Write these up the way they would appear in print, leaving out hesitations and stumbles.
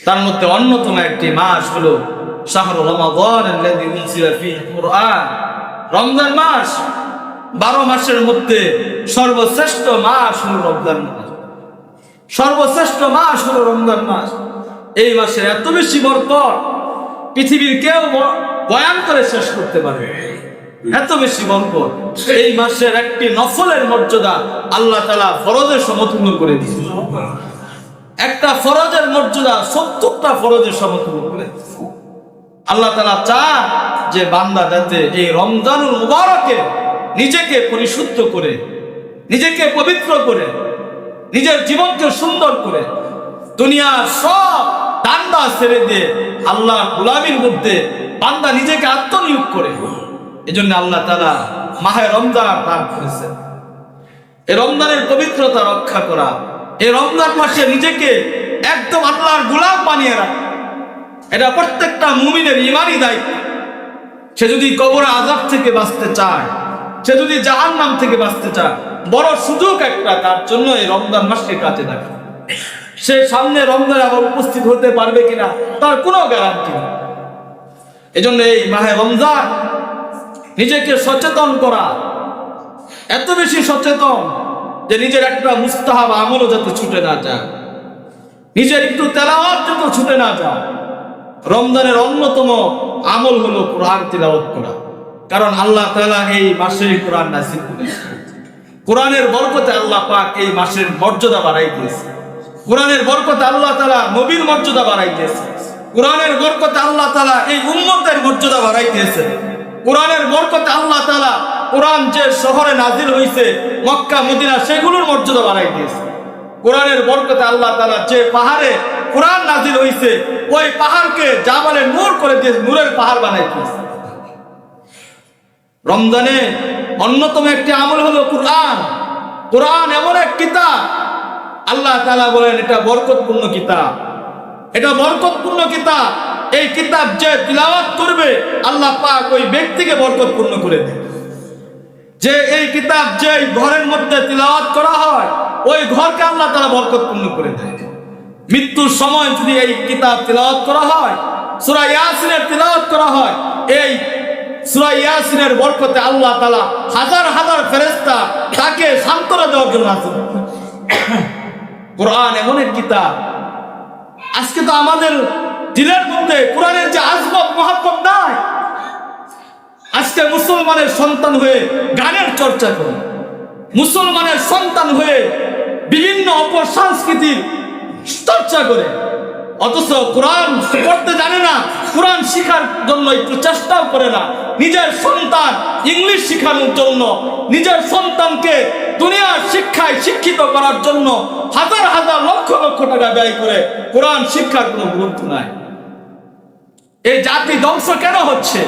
তার মধ্যে অন্যতম একটি মাস হলো শাহরু রমাদান আল্লাযী উনজিলা ফীহিল কুরআন। রমজান মাস 12 মাসের মধ্যে সর্বশ্রেষ্ঠ মাস হলো রমজান মাস। সর্বশ্রেষ্ঠ মাস হলো রমজান মাস। এই মাসে এত বেশি বরকত পৃথিবীর কেউ বয়ান করে শেষ করতে পারে, এত বেশি বরকত। এই মাসের একটি নফলের মর্যাদা আল্লাহ তাআলা ফরজের সমতুল্য করে দিয়েছে। একটা ফরজের মর্যাদা 70টা ফরজের সমতুল্য করে দিয়েছে। আল্লাহ তাআলা চান যে বান্দা যাতে এই রমজানুল মুবারকে নিজেকে পরিশুদ্ধ করে, নিজেকে পবিত্র করে, নিজের জীবনকে সুন্দর করে দুনিয়ার সব ধান্দা ছেড়ে দিয়ে আল্লাহর গোলামির মধ্যে বান্দা নিজেকে আত্মনিয়োগ করে। এজন্য আল্লাহ তাআলা মাহে রমজান দান করেছেন। এই রমজানের পবিত্রতা রক্ষা করা, এই রমজান মাসে নিজেকে একদম আল্লাহর গোলাম বানিয়ে রাখা, এটা প্রত্যেকটা মুমিনের ঈমানি দায়িত্ব। সে যদি কবরের আযাব থেকে বাঁচতে চায়, সে যদি জাহান্নাম থেকে বাঁচতে চায়, বড় সুযোগ একটা তার জন্য এই রমজান মাসকে কাজে লাগে। সে সামনে রমজানে আবার উপস্থিত হতে পারবে কিনা তার কোনো গ্যারান্টি নেই। এজন্য এই মাহে রমজান নিজেকে সচেতন করা, এত বেশি সচেতন যে নিজের একটা মুস্তাহাব আমলও যাতে ছুটে না যায়, নিজের একটু তেলাওয়াত যাতে ছুটে না যায়। রমজানের অন্যতম আমল হলো কোরআন তিলাওয়াত করা, কারণ আল্লাহ তাআলা এই মাসে কোরআন নাযিল করেছেন। কোরআনের বরকতে আল্লাহ পাক এই মাসের মর্যাদা বাড়াই দিয়েছে। কোরআনের বরকতে আল্লাহ তাআলা নবীর মর্যাদা বাড়াই দিয়েছে। কোরআনের বরকতে আল্লাহ তাআলা এই উম্মতের মর্যাদা বাড়াই দিয়েছে। কোরআনের বরকতে আল্লাহ তাআলা কোরআন যে শহরে নাজিল হয়েছে মক্কা মদিনা সেগুলোর মর্যাদা বাড়াই দিয়েছে। কোরআনের বরকতে আল্লাহ তাআলা যে পাহাড়ে কোরআন নাজিল হয়েছে ওই পাহাড়কে জাবালে নূর করে দিয়েছে, নূরের পাহাড় বানাই দিয়েছে। রমজানে অন্যতম একটি আমল হলো কোরআন। কোরআন এমন এক কিতাব, আল্লাহ তাআলা বলেন এটা বরকতপূর্ণ কিতাব, এটা বরকতপূর্ণ কিতাব। এই কিতাব যে তিলাওয়াত করবে আল্লাহ পাক ওই ব্যক্তিকে বরকতপূর্ণ করে দেন। যে এই কিতাব যে ঘরের মধ্যে তিলাওয়াত করা হয় ওই ঘরকে আল্লাহ তাআলা বরকতপূর্ণ করে দেন। মৃত্যুর সময় যদি এই কিতাব তিলাওয়াত করা হয়, সূরা ইয়াসিনের তিলাওয়াত করা হয়, এই সূরা ইয়াসিনের বরকতে আল্লাহ তাআলা হাজার হাজার ফেরেশতা তাকে সান্ত্বনা দেওয়ার জন্য আসেন। কোরআন এমন এক কিতাব, আজকে তো আমাদের দিলের মধ্যে কোরআনের যে আজমত মহব্বত নাই। আজকে মুসলমানের সন্তান হয়ে গানের চর্চা করে, মুসলমানের সন্তান হয়ে বিভিন্ন অপসংস্কৃতির চর্চা করে, অথচ কোরআন পড়তে জানে না, কোরআন শিখার জন্য একটু চেষ্টাও করে না। নিজের সন্তান ইংলিশ শেখানোর জন্য, নিজের সন্তানকে দুনিয়ার শিক্ষায় শিক্ষিত করার জন্য হাজার হাজার লক্ষ লক্ষ টাকা ব্যয় করে কোরআন শিক্ষার কোনো গুরুত্ব নাই। এই জাতি ধ্বংস কেন হচ্ছে?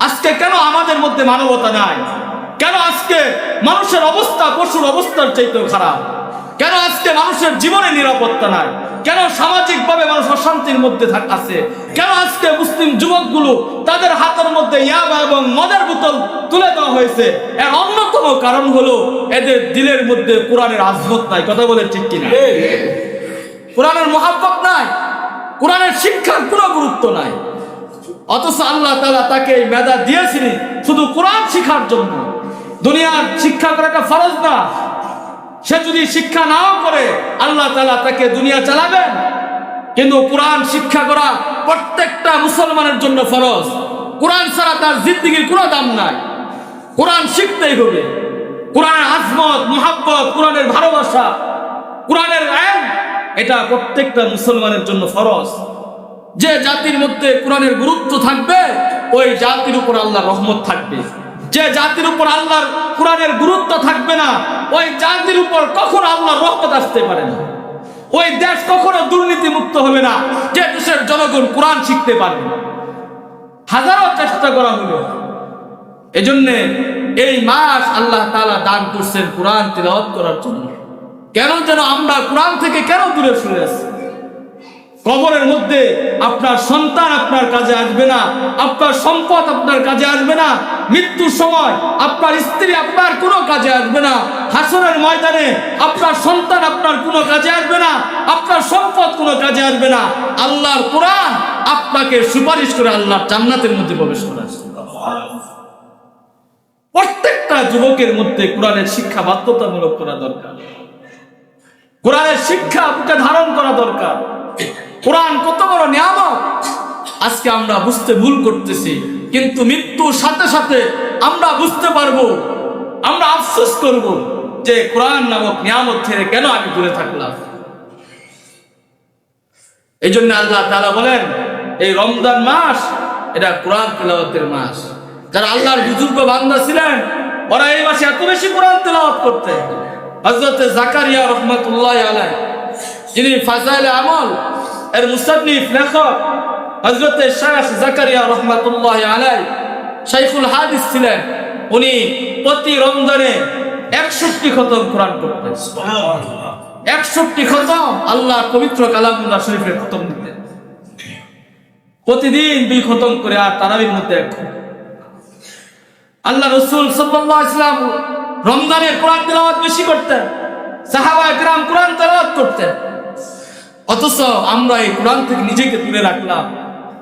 আজকে কেন আমাদের মধ্যে মানবতা নাই? কেন আজকে মানুষের অবস্থা পশুর অবস্থার চাইতেও খারাপ? কেন আজকে মানুষের জীবনে নিরাপত্তা নাই? কেন সামাজিকভাবে মানুষ অশান্তির মধ্যে আছে? কেন আজকে মুসলিম যুবকগুলো তাদের হাতের মধ্যে ইয়াবা এবং মদের বোতল তুলে দেওয়া হয়েছে? এর অন্যতম কারণ হলো এদের দিলের মধ্যে কোরআনের আজমত নাই। কথা বলে ঠিক কিনা? কোরআনের মহব্বত নাই, কোরআনের শিক্ষার কোনো গুরুত্ব নাই। অথচ আল্লাহ তাআলা তাকে এই মেধা দিয়েছিলেন শুধু কোরআন শিখার জন্য। দুনিয়ার শিক্ষা করাটা ফরজ না। সে যদি শিক্ষা নাও করে আল্লাহ তাআলা তাকে দুনিয়া চালাবেন, কিন্তু কোরআন শিক্ষা করা প্রত্যেকটা মুসলমানের জন্য ফরজ। কোরআন ছাড়া তার জিন্দেগির কোনো দাম নাই। কোরআন শিখতেই হবে। কোরআনের আজমত মুহাব্বত, কোরআনের ভালোবাসা, কোরআনের আইন, এটা প্রত্যেকটা মুসলমানের জন্য ফরজ। যে জাতির মধ্যে কোরআনের গুরুত্ব থাকবে ওই জাতির উপর আল্লাহর রহমত থাকবে। যে জাতির উপর আল্লাহর কোরআনের গুরুত্ব থাকবে না ওই জাতির উপর কখনো আল্লাহর রহমত আসতে পারে না। ওই দেশ কখনো দুর্নীতি মুক্ত হবে না যে দেশের জনগণ কোরআন শিখতে পারবে। হাজারো চেষ্টা করা হলো, এজন্য এই মাস আল্লাহ তাআলা দান করছেন কোরআন তিলাওয়াত করার জন্য। কেন যেন আমরা কোরআন থেকে কেন দূরে সরে আসছি? কবরের মধ্যে আপনার সন্তান আপনার কাজে আসবে না, আপনার সম্পদ আপনার কাজে আসবে না, মৃত্যুর সময় আপনার স্ত্রী আপনার কোনো কাজে আসবে না, হাসরের ময়দানে আপনার সন্তান আপনার কোনো কাজে আসবে না, আপনার সম্পদ কোনো কাজে আসবে না। আল্লাহর কোরআন আপনাকে সুপারিশ করে আল্লাহর জান্নাতের মধ্যে প্রবেশ করার। প্রত্যেকটা যুবকের মধ্যে কোরআনের শিক্ষা বাধ্যতামূলক করা দরকার। কোরআনের শিক্ষা বুকে ধারণ করা দরকার। কোরআন কত বড় নিয়ামত আজকে আমরা বুঝতে ভুল করতেছি, কিন্তু মৃত্যুর সাথে সাথে আমরা বুঝতে পারবো, আমরা আফসোস করব যে কোরআন নামক নিয়ামত থেকে কেন আমি দূরে থাকলাম। এই জন্য আল্লাহ তাআলা বলেন এই রমজান মাস এটা কোরআন তিলাওয়াতের মাস। যারা আল্লাহর বুজুর্গ বান্দা ছিলেন ওরা এই মাসে এত বেশি কোরআন তিলাওয়াত করতেন। হযরত জাকারিয়া রাহমাতুল্লাহি আলাইহি, যিনি ফাজাইলে আমল এর মুসান্নিফ লেখক, হযরত শাইখ জাকারিয়া রাহমাতুল্লাহি আলাইহি শাইখুল হাদিস ছিলেন। উনি প্রতি রমজানে 61 খতম কোরআন পড়তেন। 61 খতম আল্লাহর পবিত্র কালামুল্লাহ শরীফের খতম দিতেন। প্রতিদিন 2 খতম করে, আর তারাবির মধ্যে 1 খতম। আল্লাহ রাসূল সাল্লাল্লাহু আলাইহি ওয়াসাল্লাম রমজানে কোরআন তেলাওয়াত বেশি করতেন, সাহাবায়ে কেরাম কোরআন তেলাওয়াত করতেন। অথচ আমরা এই কোরআন থেকে নিজেকে দূরে রাখলাম।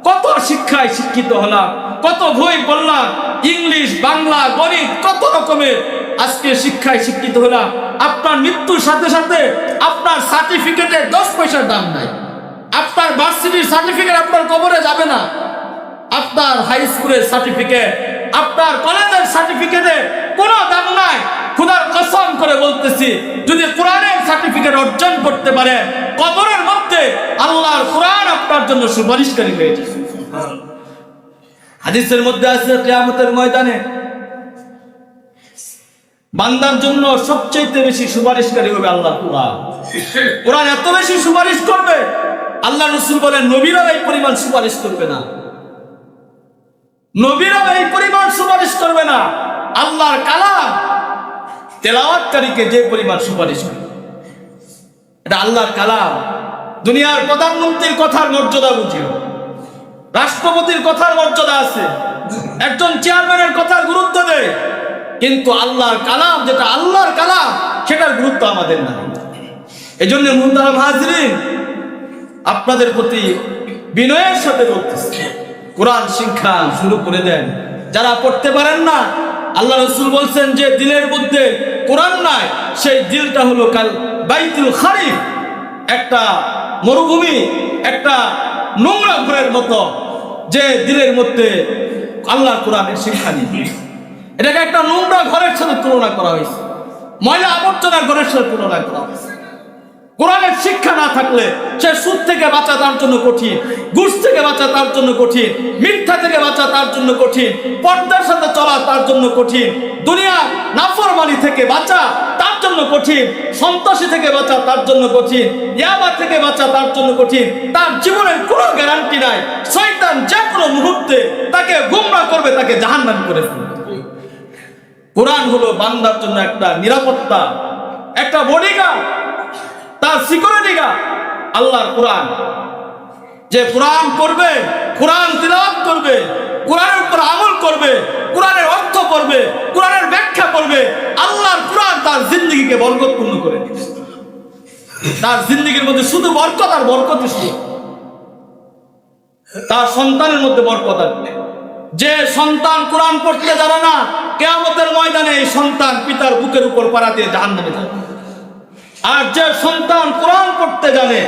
কত শিক্ষায় শিক্ষিত হলাম, কত বই পড়লাম, ইংলিশ, বাংলা, গণিত, কত রকমের আজকে শিক্ষায় শিক্ষিত হলাম। আপনার মৃত্যুর সাথে সাথে আপনার সার্টিফিকেটে 10 পয়সার দাম নাই। আপনার ভার্সিটির সার্টিফিকেট আপনার কবরে যাবে না। আপনার হাই স্কুলের সার্টিফিকেট, আপনার কলেজের সার্টিফিকেটে কোনো দাম নাই। খোদার কসম করে বলতেছি, যদি কোরআনের সার্টিফিকেট অর্জন করতে পারে, কবরের মধ্যে আল্লাহর কোরআন আপনার জন্য সুপারিশকারী হয়ে যাবে। হাদিসের মধ্যে আছে কিয়ামতের ময়দানে বান্দার জন্য সবচেয়ে বেশি সুপারিশকারী হবে আল্লাহর কোরআন। কোরআন এত বেশি সুপারিশ করবে, আল্লাহ রাসূল বলেন নবীরাও এই পরিমাণ সুপারিশ করবে না। নবীরাও এই পরিমাণ সুপারিশ করবে না। আল্লাহর কালাম তেলাওয়াতকারীকে যে পরিমাণ সুপারিশ করবে, এটা আল্লাহর কালাম। দুনিয়ার প্রধানমন্ত্রীর কথার মর্যাদা বুঝিও, রাষ্ট্রপতির কথার মর্যাদা আছে, একজন চেয়ারম্যানের কথার গুরুত্ব দেয়, কিন্তু আল্লাহর কালাম যেটা আল্লাহর কালাম সেটার গুরুত্ব আমাদের না। এই জন্য মুহতারাম হাজরিন, আপনাদের প্রতি বিনয়ের সাথে বলতেছি, কোরআন শিক্ষা শুরু করে দেন। যারা পড়তে পারেন না, আল্লাহ রাসূল বলছেন যে দিলের মধ্যে কোরআন নাই, সেই দিলটা হলো কাল বাইতুল খারিফ, একটা মরুভূমি, একটা নোংরা ঘরের মতো, যে দিলের মধ্যে আল্লাহর কোরআনের শিক্ষা নেই। এটাকে একটা নোংরা ঘরের সাথে তুলনা করা হয়েছে, ময়লা আবর্জনার ঘরের সাথে তুলনা করা হয়েছে। কোরআনের শিক্ষা না থাকলে সে সুদ থেকে বাঁচা তার জন্য কঠিন, ঘুষ থেকে বাঁচা তার জন্য কঠিন, মিথ্যা থেকে বাঁচা তার জন্য কঠিন, পর্দার সাথে চলা তার জন্য কঠিন, দুনিয়া নাফরমানি থেকে বাঁচা তার জন্য কঠিন, সন্ত্রাসী থেকে বাঁচা তার জন্য কঠিন, ইয়াবা থেকে বাঁচা তার জন্য কঠিন। তার জীবনের কোনো গ্যারান্টি নাই, শয়তান যে কোনো মুহূর্তে তাকে গোমরাহ করবে, তাকে জাহান্নামী করে ফেলবে। কোরআন হলো বান্দার জন্য একটা নিরাপত্তা, একটা বডিগার্ড, তার সিকিউরিটি গার্ড। আল্লাহর কোরআন, যে কোরআন পড়বে, কোরআন তিলাওয়াত করবে, কোরআনের উপর আমল করবে, কোরআনের অর্থ পড়বে, কোরআনের ব্যাখ্যা করবে, আল্লাহর কোরআন তার জিন্দেগিকে বরকতপূর্ণ করে দিবে। তার জিন্দেগির মধ্যে শুধু বরকত আর বরকত, তার সন্তানের মধ্যে বরকত আসবে। যে সন্তান কোরআন পড়তে জানে না, কিয়ামতের ময়দানে এই সন্তান পিতার বুকের উপর পাড়া দিয়ে জাহান্নামে যাবে। আর যে সন্তান কোরআন পড়তে জানে,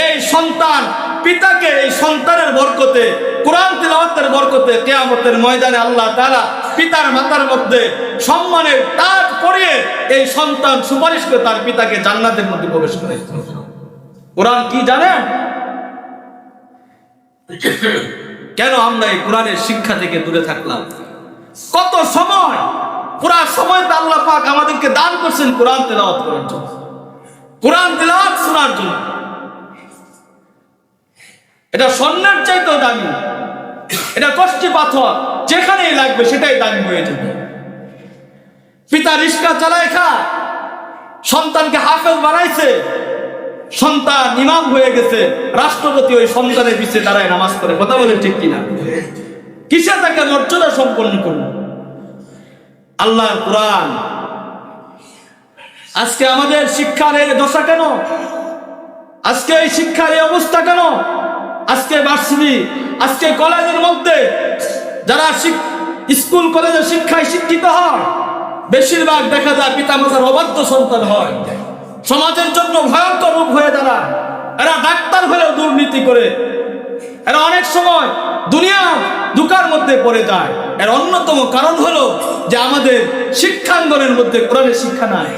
এই সন্তান পিতাকে এই সন্তানের বরকতে, কোরআন তিলাওয়াতের বরকতে কিয়ামতের ময়দানে আল্লাহ তাআলা পিতার মাথার মধ্যে সম্মানের তাজ পরিয়ে এই সন্তান সুপারিশ করে তার পিতাকে জান্নাতের মধ্যে প্রবেশ করে। কোরআন কি জানেন? কেন আমরা এই কোরআনের শিক্ষা থেকে দূরে থাকলাম? কত সময়, পুরা সময়টা আল্লাহ পাক আমাদেরকে দান করছেন কোরআন তেলাওয়াত করার জন্য, কোরআন তেলাওয়াত শোনার জন্য। এটা স্বর্ণের চাইতেও দামি, এটা কষ্টি পাথর, যেখানেই লাগবে সেটাই দামি হয়ে যাবে। পিতা রিক্সা চালায় খা, সন্তানকে হাফেজ বানাইছে, সন্তান ইমাম হয়ে গেছে, রাষ্ট্রপতি ওই সন্তানের পিছে দাঁড়ায় নামাজ পড়ে। কথা বলেন ঠিক কিনা? কিসে তাকে মর্যাদা সম্পন্ন করল? আল্লাহর কোরআন। আজকে আমাদের শিক্ষার এই দশা কেন? আজকে এই শিক্ষার এই অবস্থা কেন? আজকে ভার্সিটি, আজকে কলেজের মধ্যে যারা স্কুল কলেজের শিক্ষায় শিক্ষিত হয়, বেশিরভাগ দেখা যায় পিতামাতার অবাধ্য সন্তান হয়, সমাজের জন্য ভয়ঙ্কর রূপ হয়ে দাঁড়ায়। এরা ডাক্তার হলেও দুর্নীতি করে, এরা অনেক সময় দুনিয়া ধোঁকার মধ্যে পড়ে যায়। এর অন্যতম কারণ হলো যে আমাদের শিক্ষাঙ্গনের মধ্যে কোরআনের শিক্ষা নাই।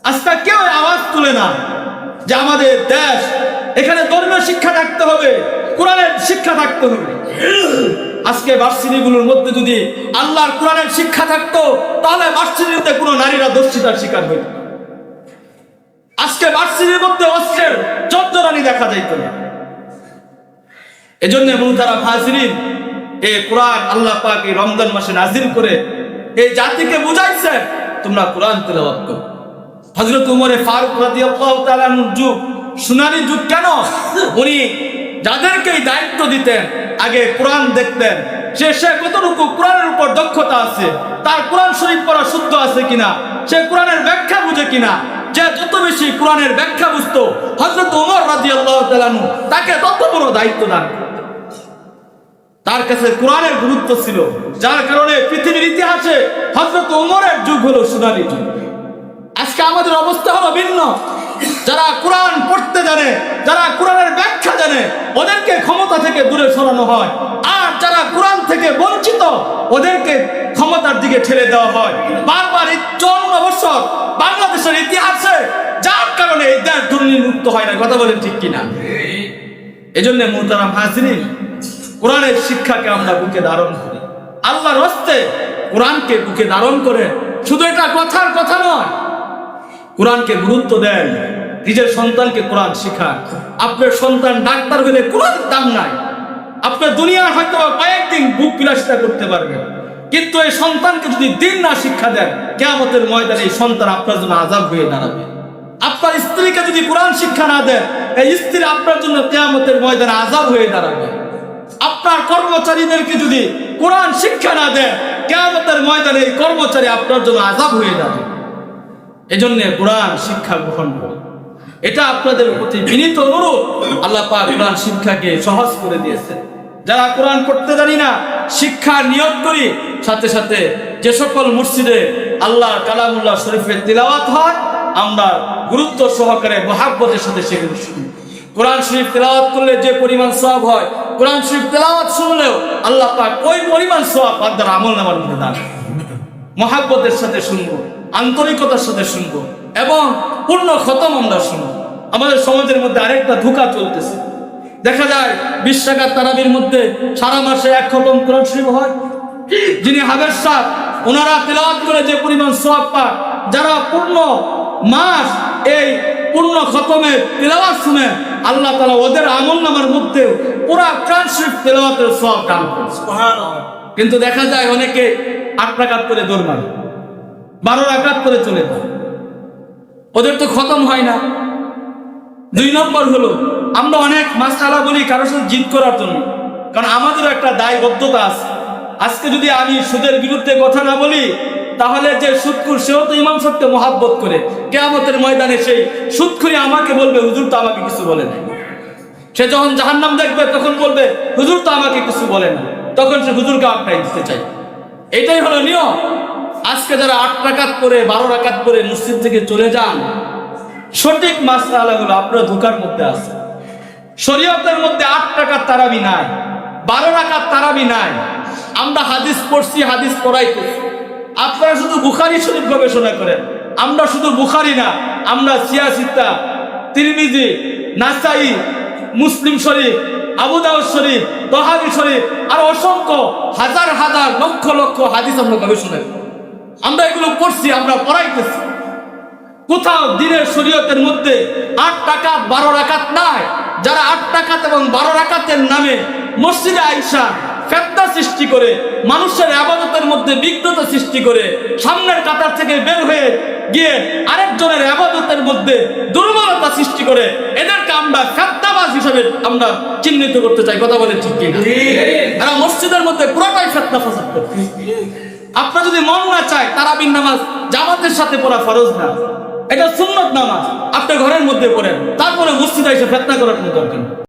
আজকে কেউ আওয়াজ তুলে না যে আমাদের দেশ, এখানে ধর্মীয় শিক্ষা থাকতে হবে, কোরআনের শিক্ষা থাকতে হবে। আজকে ভার্সিটিগুলোর মধ্যে যদি আল্লাহর কোরআনের শিক্ষা থাকতো, তাহলে ভার্সিটিতে কোনো নারীরা দর্শিতার শিকার হইত। আজকে ভার্সিটির মধ্যে অস্ত্রের চর্চরানি দেখা যাইত না। এজন্য মুহতারা হাজিরিন, এই কোরআন আল্লাহ পাক এই রমজান মাসে নাজিল করে এই জাতিকে বুঝাইছেন, তোমরা কোরআন তেলাওয়াত করো। হযরত ওমর ফারুক রাদিয়াল্লাহু তাআলা আনহুর যুগ সোনালী যুগ কেন? উনি যাদেরকে এই দায়িত্ব দিতেন, আগে কোরআন দেখতেন, সে কতটুকু কোরআনের উপর দক্ষতা আছে, তার কোরআন শরীফ পড়া শুদ্ধ আছে কিনা, সে কোরআনের ব্যাখ্যা বুঝে কিনা। যে যত বেশি কোরআনের ব্যাখ্যা বুঝতো, হযরত ওমর রাদিয়াল্লাহু তাআলা আনহু তাকে তত বড় দায়িত্ব দান করতেন। তার কাছে কোরআনের গুরুত্ব ছিল, যার কারণে পৃথিবীর ইতিহাসে হযরত ওমরের যুগ হলো সোনালী যুগ। আজকে আমাদের অবস্থা হলো ভিন্ন। যারা কোরআন পড়তে জানে, যারা কোরআনের ব্যাখ্যা জানে, ওদেরকে ক্ষমতা থেকে দূরে সরানো হয়, আর যারা কোরআন থেকে বঞ্চিত, ওদেরকে ক্ষমতার দিকে ঠেলে দেওয়া হয়। বারবার 54 বছর বাংলাদেশের ইতিহাসে যার কারণে এই দেশ দুর্নীতিমুক্ত হয় না। কথা বলেন ঠিক কিনা? এজন্য মুহতারাম হাজিরিন, কোরআনের শিক্ষাকে আমরা বুকে ধারণ করি। আল্লাহর হস্তে কোরআনকে বুকে ধারণ করে শুধু এটা কথার কথা নয়, কোরআনকে গুরুত্ব দেন, নিজের সন্তানকে কোরআন শেখান। আপনার সন্তান ডাক্তার হলে কোরআন দাম নাই। আপনার দুনিয়ার হয়তো কয়েকদিন বুক বিলাসিতা করতে পারবেন, কিন্তু এই সন্তানকে যদি দিন না শিক্ষা দেন, কিয়ামতের ময়দানে এই সন্তান আপনার জন্য আযাব হয়ে দাঁড়াবে। আপনার স্ত্রীকে যদি কোরআন শিক্ষা না দেন, এই স্ত্রী আপনার জন্য কিয়ামতের ময়দানে আযাব হয়ে দাঁড়াবে। আপনার কর্মচারীদেরকে যদি কোরআন শিক্ষা না দেন, কিয়ামতের ময়দানে এই কর্মচারী আপনার জন্য আযাব হয়ে যাবে। এজন্য কোরআন শিক্ষা গ্রহণ করুন, এটা আপনাদের প্রতি বিনীত অনুরোধ। আল্লাহ পাক কোরআন শিক্ষাকে সহজ করে দিয়েছে। যারা কোরআন পড়তে জানি না, শিক্ষা নিয়ত করি, সাথে সাথে যে সকল মসজিদে আল্লাহ কালামুল্লাহ শরীফের তিলাওয়াত হয়, আমরা গুরুত্ব সহকারে মহাব্বতের সাথে সেগুলো শুনি। কোরআন শরীফ তেলাওয়াত করলে যে পরিমাণ সওয়াব হয়, কোরআন শরীফ তেলাওয়াত শুনলেও আল্লাহ পাক ওই পরিমাণ সওয়াব আপনার আমলনামার মধ্যে দান। মহাব্বতের সাথে শুনবো, আন্তরিকতার সাথে শুনবো, এবং পূর্ণ খতম আমরা শুনবো। আমাদের সমাজের মধ্যে আরেকটা ধোঁকা চলতেছে। দেখা যায় 20 টাকার তারাবির মধ্যে সারা মাসে 1 খতম কোরআন শরীফ হয়। যিনি হাফেজ সাহেব, ওনারা তেলাওয়াত করে যে পরিমাণ সওয়াব পায়, যারা পূর্ণ মাস এই পূর্ণ খতমের তেলাওয়াত শুনে, আল্লাহ তাআলা ওদের আমলনামার মধ্যে পুরা কোরআন শরীফ তেলাওয়াতের সওয়াব দান করেন। সুবহানাল্লাহ। কিন্তু দেখা যায় অনেকে 8 রাকাত করে দৌড় মারে, 12 রাকাত করে চলে যায়, ওদের তো খতম হয় না। 2 নম্বর হলো, আমরা অনেক মাসআলা বলি কারোর সাথে জিদ করার জন্য, কারণ আমাদের একটা দায়বদ্ধতা আছে। আজকে যদি আমি সুদের বিরুদ্ধে কথা না বলি, তাহলে যে সুদখোর সেও তো ইমাম সাহেবকে মহাব্বত করে, কিয়ামতের ময়দানে সেই সুদখোরই আমাকে বলবে, হুজুর তো আমাকে কিছু বলে না। সে যখন জাহান্নাম দেখবে তখন বলবে, হুজুর তো আমাকে কিছু বলে না, তখন সে হুজুরকে আটকাই দিতে চাই। এটাই হলো নিয়ম। আজকে যারা 8 রাকাত করে 12 রাকাত করে মসজিদ থেকে চলে যান, সঠিক মাসআলাগুলো আপনারা ধোঁকার মধ্যে আছে। শরীয়তের মধ্যে 8 রাকাত তারাবি নাই, 12 রাকাত তারাবি নাই। আমরা হাদিস পড়ছি, হাদিস পড়াইতেছি। আপনারা শুধু বুখারী শরীফ গবেষণা করেন, আমরা শুধু বুখারী না, আমরা সিয়াসিত্তা, তিরমিজি, নাসাই, মুসলিম শরীফ, আবু দাউদ শরীফ, তহাবি শরীফ, আর অসংখ্য হাজার হাজার লক্ষ লক্ষ হাদিস আমরা গবেষণা করি। আমরা এগুলো পড়ছি, আমরা পড়াইতেছি। কোথাও দিনের শরীয়তের মধ্যে 8 রাকাত 12 রাকাত নাই। যারা 8 রাকাত এবং 12 রাকাতের নামে মসজিদে আইসা ফিতনা সৃষ্টি করে, মানুষের ইবাদতের মধ্যে বিঘ্নতা সৃষ্টি করে, সামনের কাতার থেকে বের হয়ে গিয়ে আরেকজনের ইবাদতের মধ্যে দুর্বলতা সৃষ্টি করে, এদেরকে আমরা ফিতনাবাজ হিসেবে আমরা চিহ্নিত করতে চাই। কথা বলে ঠিক কিনা? এরা মসজিদের মধ্যে পুরোটাই ফিতনা ফাসাদ করছে। আপনার যদি মন না চায়, তারাবির নামাজ জামাতের সাথে পড়া ফরজ না, এটা সুন্নত নামাজ, আপনি ঘরের মধ্যে পড়েন, তারপরে মসজিদে এসে ফিতনা করার কোনো দরকার নেই।